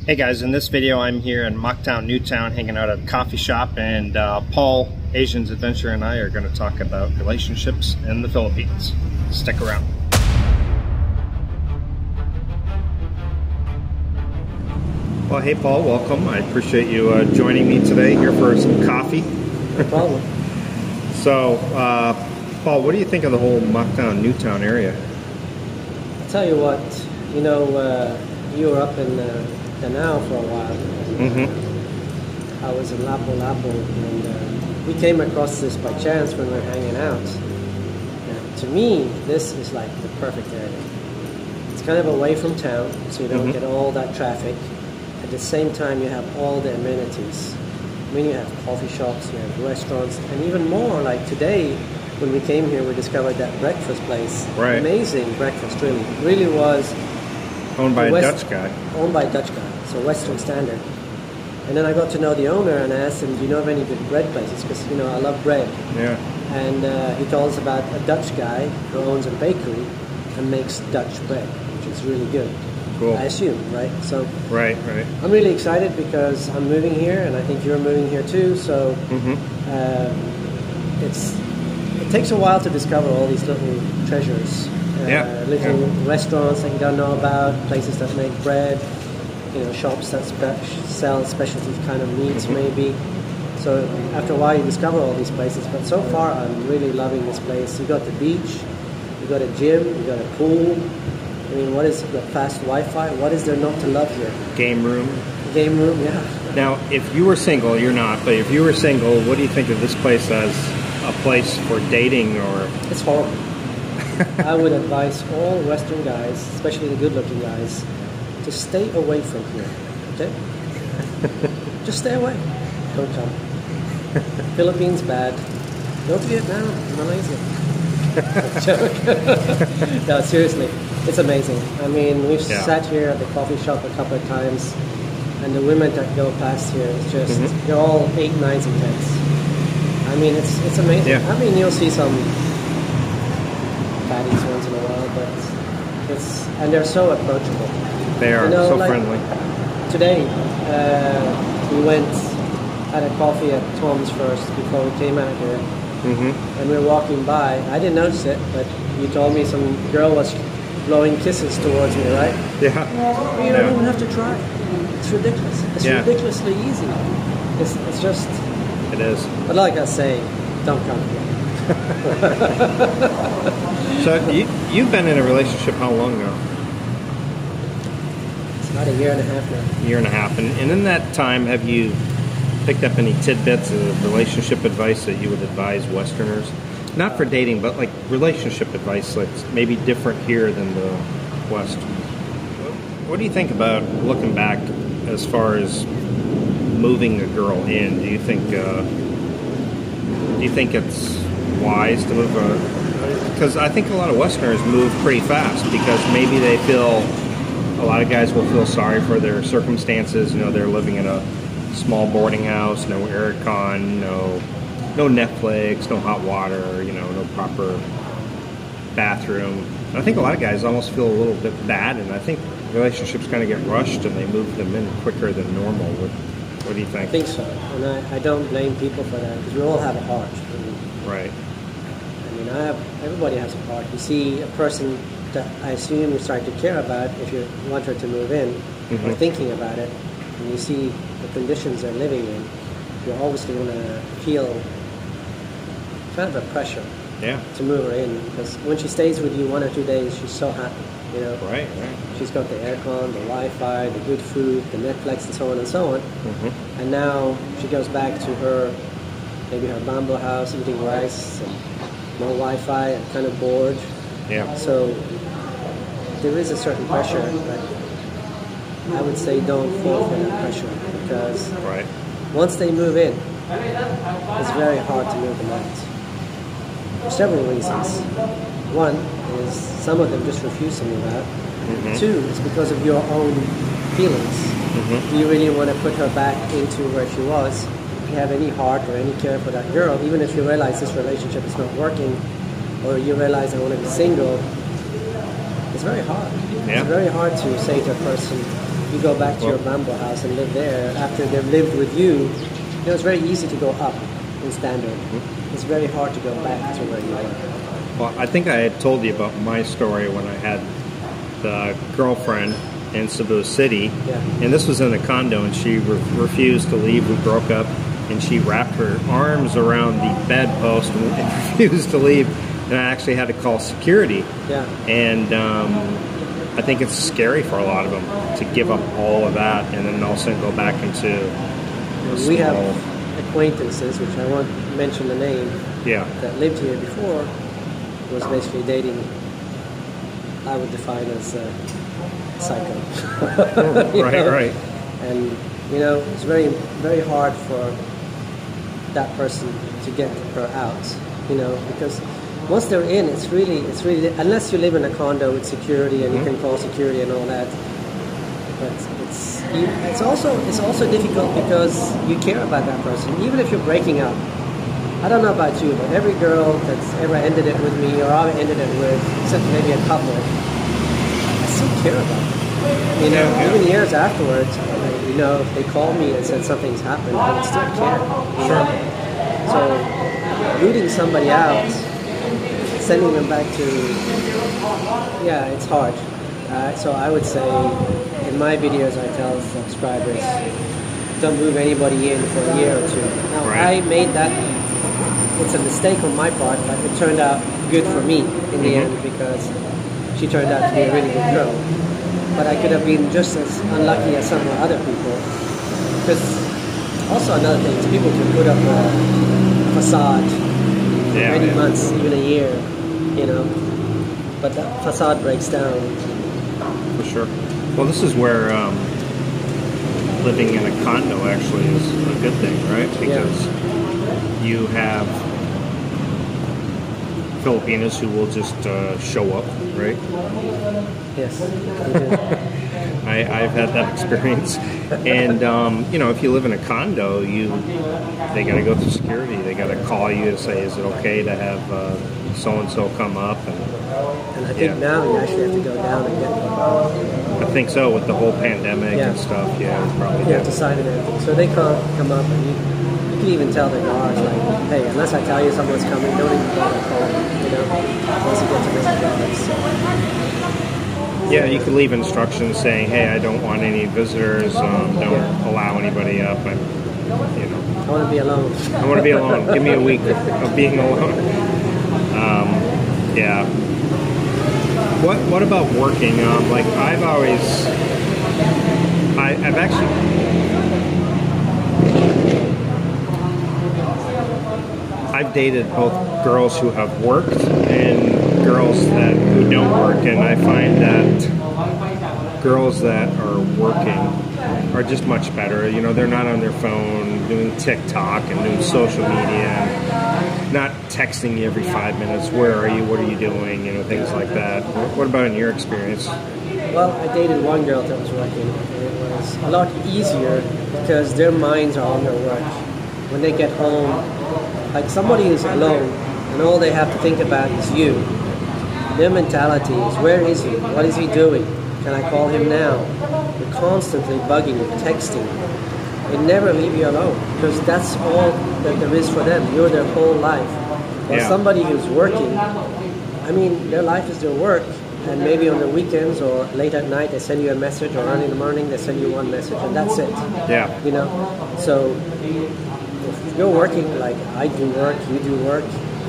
Hey guys, in this video I'm here in Mukbang New Town hanging out at a coffee shop, and Paul, Asian's Adventure, and I are going to talk about relationships in the Philippines. Stick around. Well, hey Paul, welcome. I appreciate you joining me today here for some coffee. No problem. So, Paul, what do you think of the whole Mukbang New Town area? I'll tell you what, you know, you were up in Danao for a while. I was in Lapu-Lapu, and we came across this by chance when we were hanging out. And to me, this is like the perfect area. It's kind of away from town, so you don't get all that traffic. At the same time, you have all the amenities. I mean, you have coffee shops, you have restaurants, and even more, like today, when we came here, we discovered that breakfast place. Right. Amazing breakfast, really. Really was. Owned by a Dutch guy. Owned by a Dutch guy, so Western Standard. And then I got to know the owner and I asked him, do you know of any good bread places? Because, you know, I love bread. Yeah. And he told us about a Dutch guy who owns a bakery and makes Dutch bread, which is really good. Cool. I assume, right? So Right. I'm really excited because I'm moving here, and I think you're moving here too. So it takes a while to discover all these little treasures. Little restaurants that you don't know about, places that make bread, you know, shops that sell specialty kind of meats maybe. So after a while you discover all these places, but so far I'm really loving this place. You got the beach, you got a gym, you got a pool. I mean, what is the fast Wi-Fi? What is there not to love here? Game room. Game room, yeah. Now, if you were single, you're not, but if you were single, what do you think of this place as a place for dating? Or It's horrible. I would advise all Western guys, especially the good-looking guys, to stay away from here, okay? Just stay away. Don't come. Philippines, bad. Go to Vietnam, Malaysia. Joke. No, seriously, it's amazing. I mean, we've sat here at the coffee shop a couple of times, and the women that go past here, it's just, they're all 8, 9s, and 10s. I mean, it's amazing. Yeah. I mean, you'll see some fatties once in a while, but and they're so approachable. They are, you know, so like friendly. Today, we went had a coffee at Tom's first before we came out here, and we were walking by. I didn't notice it, but you told me some girl was blowing kisses towards me, right? Yeah. You don't even have to try. It's ridiculous. It's ridiculously easy. It's just. It is. But like I say, don't come here. So you've been in a relationship how long now? It's about a year and a half now. Year and a half. And in that time, have you picked up any tidbits of relationship advice that you would advise Westerners? Not for dating, but like relationship advice that's maybe different here than the West. What do you think about looking back as far as moving a girl in? Do you think it's wise to move because I think a lot of Westerners move pretty fast because maybe they feel, a lot of guys will feel sorry for their circumstances. You know, they're living in a small boarding house, no aircon, no Netflix, no hot water, you know, no proper bathroom. And I think a lot of guys almost feel a little bit bad, and I think relationships kind of get rushed and they move them in quicker than normal. What do you think? I think so, and I don't blame people for that because we all have a heart. I mean, right. I mean, everybody has a heart. You see a person that I assume you start to care about if you want her to move in, or thinking about it, and you see the conditions they're living in, you're obviously going to feel kind of a pressure to move her in, because when she stays with you 1 or 2 days, she's so happy, you know. Right. She's got the aircon, the Wi-Fi, the good food, the Netflix, and so on and so on. And now she goes back to maybe her bamboo house, eating rice, and no Wi-Fi, and kind of bored. Yeah. So there is a certain pressure, but I would say don't fall for that pressure, because once they move in, it's very hard to move them out. For several reasons. One is some of them just refuse to move out. 2 is because of your own feelings. Do you really want to put her back into where she was? If you have any heart or any care for that girl, even if you realize this relationship is not working, or you realize I want to be single, it's very hard. It's very hard to say to a person, you go back to your bamboo house and live there after they've lived with you, it's very easy to go up in standard. It's very hard to go back to where you were. Well, I think I had told you about my story when I had the girlfriend in Cebu City, and this was in a condo, and she refused to leave. We broke up, and she wrapped her arms around the bedpost and refused to leave, and I actually had to call security. And I think it's scary for a lot of them to give up all of that and then all of a sudden go back into we have acquaintances, which I won't mention the name, that lived here before, was basically dating, I would define as psycho. Right. And it's very, very hard for that person to get her out. Because once they're in, it's really unless you live in a condo with security and you can call security and all that. But it's also difficult because you care about that person, even if you're breaking up. I don't know about you, but every girl that's ever ended it with me, or I've ended it with, except maybe a couple, I still care about them. Even years afterwards, if they call me and said something's happened, I would still care. So rooting somebody out, sending them back to, it's hard. So I would say, in my videos, I tell subscribers, don't move anybody in for a year or two. Now, I made that, it's a mistake on my part, but it turned out good for me in the end, because she turned out to be a really good girl. But I could have been just as unlucky as some other people. Because also another thing is people can put up a facade for many months, even a year, but that facade breaks down. For sure. Well, this is where living in a condo actually is a good thing, right? Because you have Filipinos who will just show up, right? Yes. I've had that experience. And, if you live in a condo, they got to go through security. They got to call you to say, is it okay to have so-and-so come up? And I think now you actually have to go down and get them. I think so, with the whole pandemic and stuff. Probably. You have to sign and everything. So they can't come up, and you can even tell the guards, like, hey, unless I tell you someone's coming, don't even bother calling, once you get to know the guards. Yeah, you could leave instructions saying, hey, I don't want any visitors, don't allow anybody up, and, I want to be alone. I want to be alone. Give me a week of being alone. What about working? I've actually... I've dated both girls who have worked and girls who don't work, and I find that girls that are working are just much better. They're not on their phone doing TikTok and doing social media, and not texting you every 5 minutes. Where are you? What are you doing? Things like that. What about in your experience? Well, I dated one girl that was working, and it was a lot easier because their minds are on their work. When they get home, like somebody who's alone and all they have to think about is you. Their mentality is, where is he? What is he doing? Can I call him now? They're constantly bugging you, texting. They never leave you alone because that's all that there is for them. You're their whole life. While somebody who's working, their life is their work, and maybe on the weekends or late at night they send you a message, or early in the morning they send you one message, and that's it. So if you're working like I do work, you do work,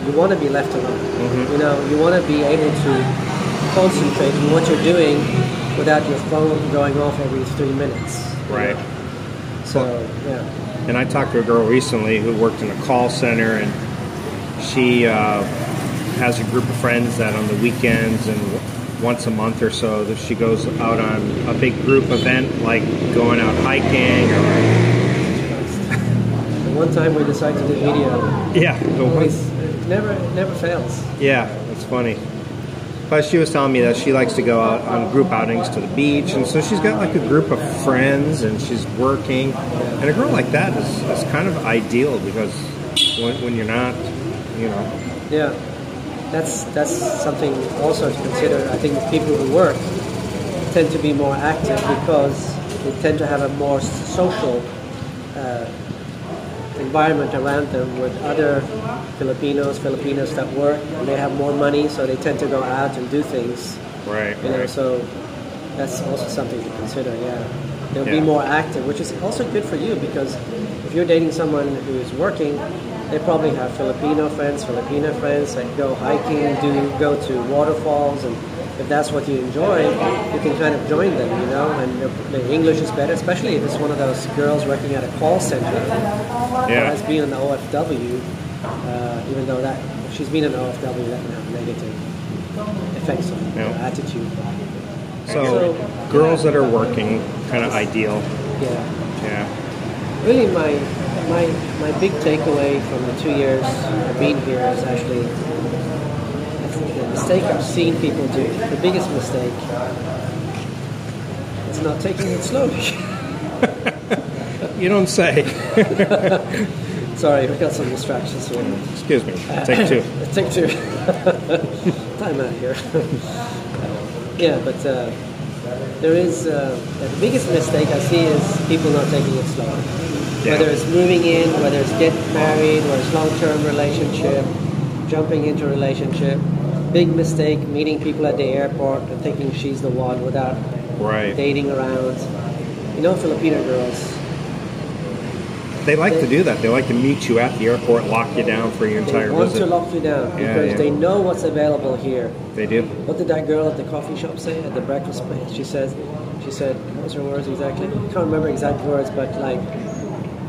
you want to be left alone. You want to be able to concentrate on what you're doing without your phone going off every 3 minutes. Right. So, And I talked to a girl recently who worked in a call center, and she has a group of friends that on the weekends and once a month or so that she goes out on a big group event, like going out hiking or... One time we decided to do video. It never fails. Yeah, it's funny. But she was telling me that she likes to go out on group outings to the beach, and so she's got like a group of friends, and she's working. And a girl like that is kind of ideal, because when you're not, Yeah, that's something also to consider. I think people who work tend to be more active because they tend to have a more social environment around them with other Filipinos that work, and they have more money, so they tend to go out and do things. Right. You know, so that's also something to consider. Yeah, they'll be more active, which is also good for you, because if you're dating someone who's working, they probably have Filipino friends, Filipina friends that go hiking, go to waterfalls, and if that's what you enjoy, you can kind of join them, you know, and the English is better, especially if it's one of those girls working at a call center that has been an OFW, even though that if she's been an OFW, that can have negative effects on her attitude. So girls that are working, kind of ideal. Yeah. Really, my big takeaway from the 2 years I've been here is actually the mistake I've seen people do. The biggest mistake is not taking it slowly. You don't say. Sorry, we've got some distractions here. Excuse me. Take two. Take two. Time out here. Yeah, but there is the biggest mistake I see is people not taking it slowly. Yeah. Whether it's moving in, whether it's getting married, whether it's long-term relationship, jumping into a relationship. Big mistake, meeting people at the airport and thinking she's the one without dating around. You know, Filipino girls, they like to do that. They like to meet you at the airport, lock you down for your entire visit. They want to lock you down because they know what's available here. They do. What did that girl at the coffee shop say at the breakfast place? She said, what was her words exactly? I can't remember exact words, but like,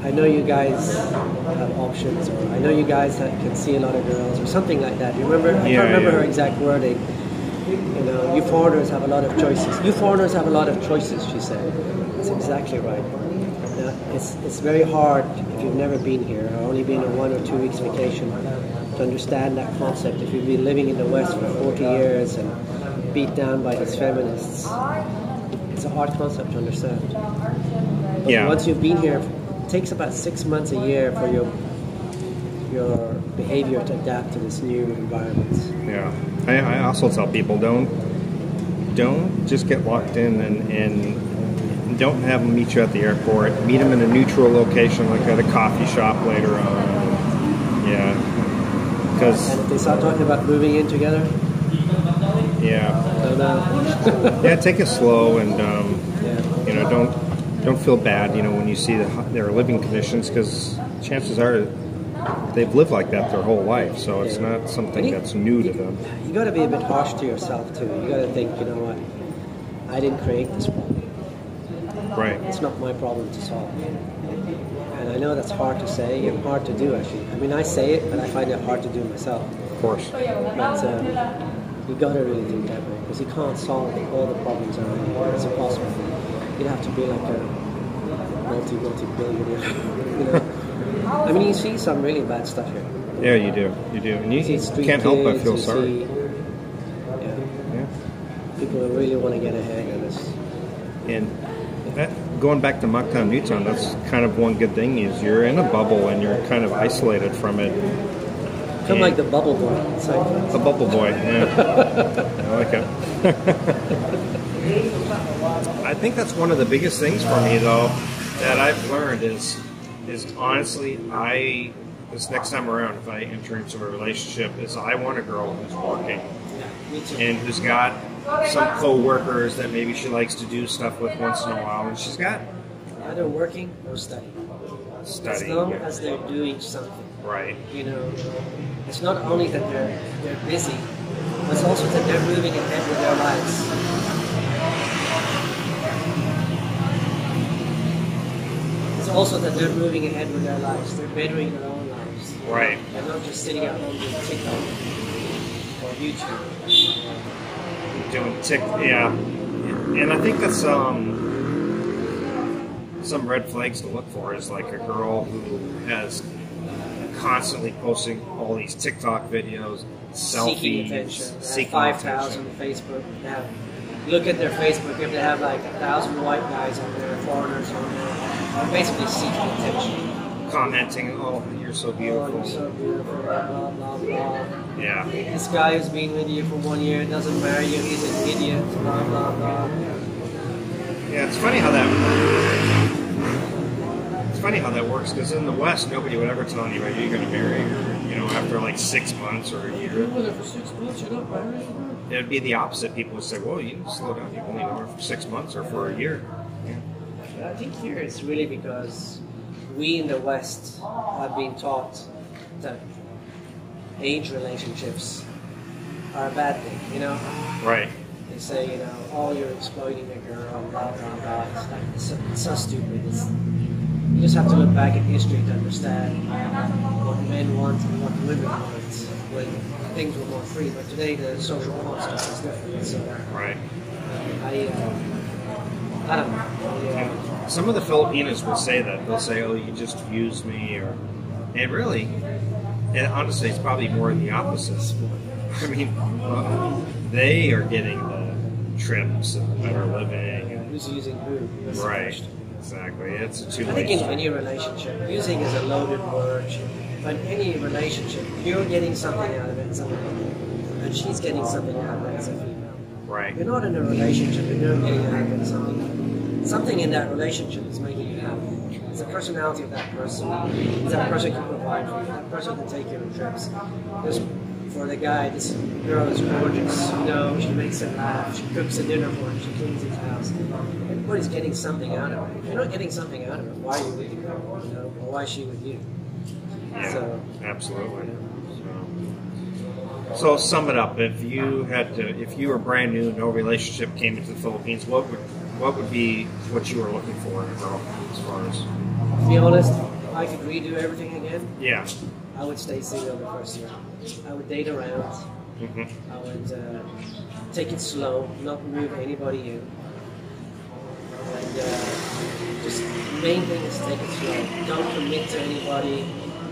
I know you guys have options, or I know you guys can see a lot of girls, or something like that. You remember? I can't remember her exact wording. You know, you foreigners have a lot of choices. You foreigners have a lot of choices, she said. That's exactly right. Now, it's very hard if you've never been here, or only been on 1 or 2 weeks vacation, to understand that concept. If you've been living in the West for 40 years and beat down by these feminists, it's a hard concept to understand. But once you've been here, it takes about 6 months a year for your behavior to adapt to this new environment. Yeah, I also tell people don't just get locked in and don't have them meet you at the airport. Meet them in a neutral location, like at a coffee shop later on. Yeah, because and if they start talking about moving in together, take it slow and you know, don't feel bad, you know, when you see their living conditions, because chances are they've lived like that their whole life, so it's not something that's new to them. You got to be a bit harsh to yourself too. You got to think, you know what, I didn't create this problem. Right. It's not my problem to solve. And I know that's hard to say and hard to do, actually. I mean, I say it, but I find it hard to do myself. Of course. But you got to really think that way, because you can't solve all the problems around you. It's impossible. You'd have to be like a multi-billionaire, you know. I mean, you see some really bad stuff here. Yeah, you do. And you can't help but feel sorry. People who really want to get ahead of this. And going back to Mukbang New Town, that's kind of one good thing is you're in a bubble and you're kind of isolated from it. Kind of like the bubble boy. The bubble boy, yeah. I like it. I think that's one of the biggest things for me, though, that I've learned is honestly, this next time around, if I enter into a relationship, is I want a girl who's working and who's got some co-workers that maybe she likes to do stuff with once in a while, and she's got either working or studying. As long as they're doing something, right? You know, it's not only that they're busy, but it's also that they're moving ahead with their lives. It's also that they're moving ahead with their lives. They're bettering their own lives. Right. They're not just sitting at home doing TikTok or YouTube. Doing TikTok, and I think that's some red flags to look for is like a girl who has constantly posting all these TikTok videos, selfies, seeking 5,000 Facebook. Now, look at their Facebook. If they have like 1,000 white guys on there, foreigners on there, they're basically seeking attention. Commenting, oh, you're so beautiful. Oh, you're so beautiful, blah, blah, blah. Yeah. This guy who's been with you for 1 year doesn't marry you, he's an idiot, blah, blah, blah. Yeah, it's funny how that works, because in the West, nobody would ever tell anybody you're going to marry her, after like 6 months or a year. You've been with her for 6 months, you're not married? It'd be the opposite. People would say, well, you need to slow down. You've only known her for 6 months or for a year. Yeah. I think here it's really because we in the West have been taught that age relationships are a bad thing, Right. They say, oh, you're exploiting a girl, blah, blah, blah. It's so stupid. You just have to look back at history to understand what men want and what women want when things were more free. But today the social construct is different. So right. I don't know. Some of the Filipinos will say that. They'll say, oh, you just used me. And really, and honestly, it's probably more the opposite. I mean, they are getting the trips and better living. And, who's using who? Right. Exactly. It's a two-way I think in street. any relationship, using is a loaded word, but any relationship, you're getting something out of it, and she's getting something out of it as a female. Right. You're not in a relationship and you're getting out of it something. Something in that relationship is making you happy. It's the personality of that person. That person can provide for you. That person can take you on trips. For the guy, this girl is gorgeous. She makes him laugh. She cooks a dinner for him. She cleans his house. Everybody's getting something out of it. If you're not getting something out of it, why are you with her? Or why is she with you? Yeah, So, absolutely. So sum it up. If you were brand new, no relationship, came into the Philippines, what would be what you were looking for in a girl as far as? To be honest, if I could redo everything again, Yeah. I would stay single the first year. I would date around. Mm-hmm. I would take it slow, not move anybody in. And just the main thing is take it slow. Don't commit to anybody.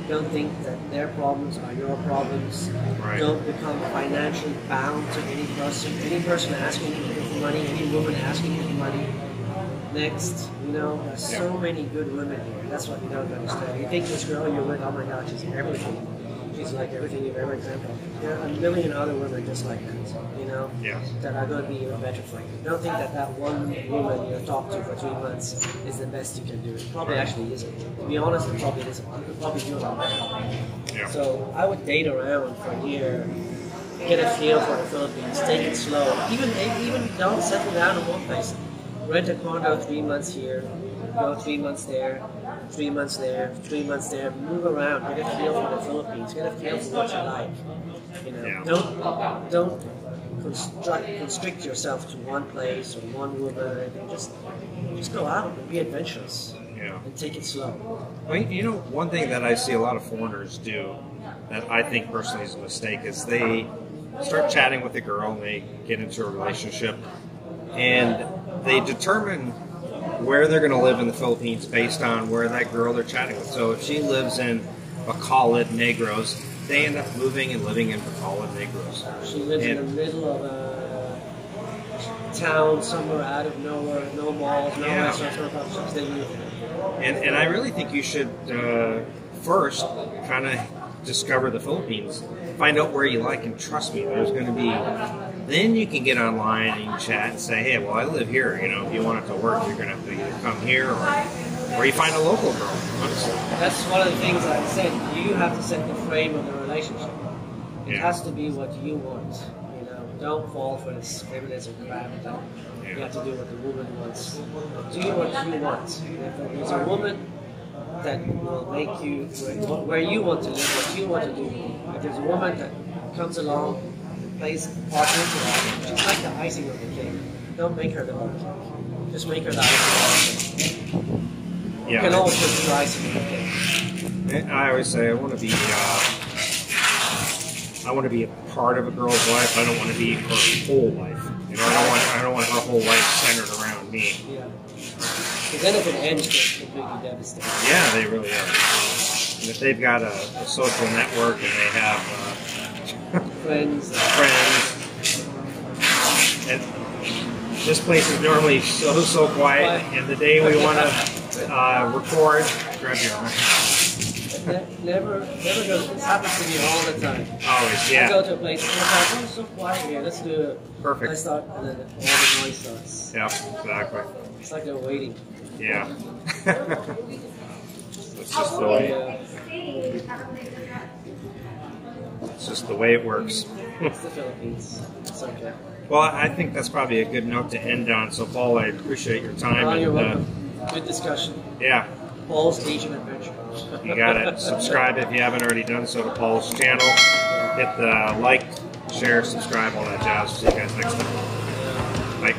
Don't think that their problems are your problems. Right. Don't become financially bound to any person. Any person asking you for money, any woman asking you for money. Next, there's so many good women here. That's what you don't understand. You think this girl you're with, oh my God, she's everything. She's like everything you've ever dreamt of. There are a million other women just like that, Yeah. that are going to be even better for you. Don't think that one woman you talk to for 3 months is the best you can do. It probably actually isn't. To be honest, it probably isn't. You could probably do a lot better. Yeah. So I would date around for a year, get a feel for the Philippines, take it slow. Even don't settle down in one place. Rent a condo 3 months here, go 3 months there, 3 months there, 3 months there, move around, get a feel for the Philippines, get a feel for what you like. Yeah. Don't constrict yourself to one place or one woman or anything. Just go out and be adventurous. Yeah. And take it slow. Well, one thing that I see a lot of foreigners do that I think personally is a mistake is they start chatting with a girl and they get into a relationship and they determine where they're going to live in the Philippines based on where that girl they're chatting with. So if she lives in Bacolod, Negros, they end up moving and living in Bacolod, Negros. She lives in the middle of a town somewhere out of nowhere, no malls, no restaurants, no coffee shops. They move there. And I really think you should first kind of discover the Philippines, find out where you like, and trust me, there's going to be. Then you can get online and you can chat and say, hey, well, I live here. If you want it to work, you're going to have to either come here or you find a local girl. Honestly, that's one of the things I said. You have to set the frame of the relationship. It has to be what you want. Don't fall for this feminism crap. You have to do what the woman wants. Do what you want. If there's a woman that will make you where you want to live, what you want to do. If there's a woman that comes along and plays part into that, she's like the icing on the cake. Don't make her the whole cake. Just make her the icing on the cake. yeah. You can always put the icing on the cake. I always say I want to be a part of a girl's life. I don't want to be her whole life. I don't want her whole life centered around me. Yeah. Because then if it ends, they're completely devastated. Yeah, they really are. And if they've got a social network and they have Friends. and this place is normally so quiet, and the day we want to record, grab your never goes. This happens to me all the time. Always, I yeah. go to a place, and it's like, oh, it's so quiet here. Let's do it. Perfect. Let's start, and then all the noise starts. Yeah, exactly. It's like they're waiting. Yeah. It's just the way. It's just the way it works. It's the Philippines. It's okay. Well, I think that's probably a good note to end on. So, Paul, I appreciate your time. Oh, you're and, welcome. Good discussion. Yeah. Paul's Asian Adventure. You got it. Subscribe if you haven't already done so to Paul's channel. Hit the like, share, subscribe, all that jazz. See you guys next time. Bye.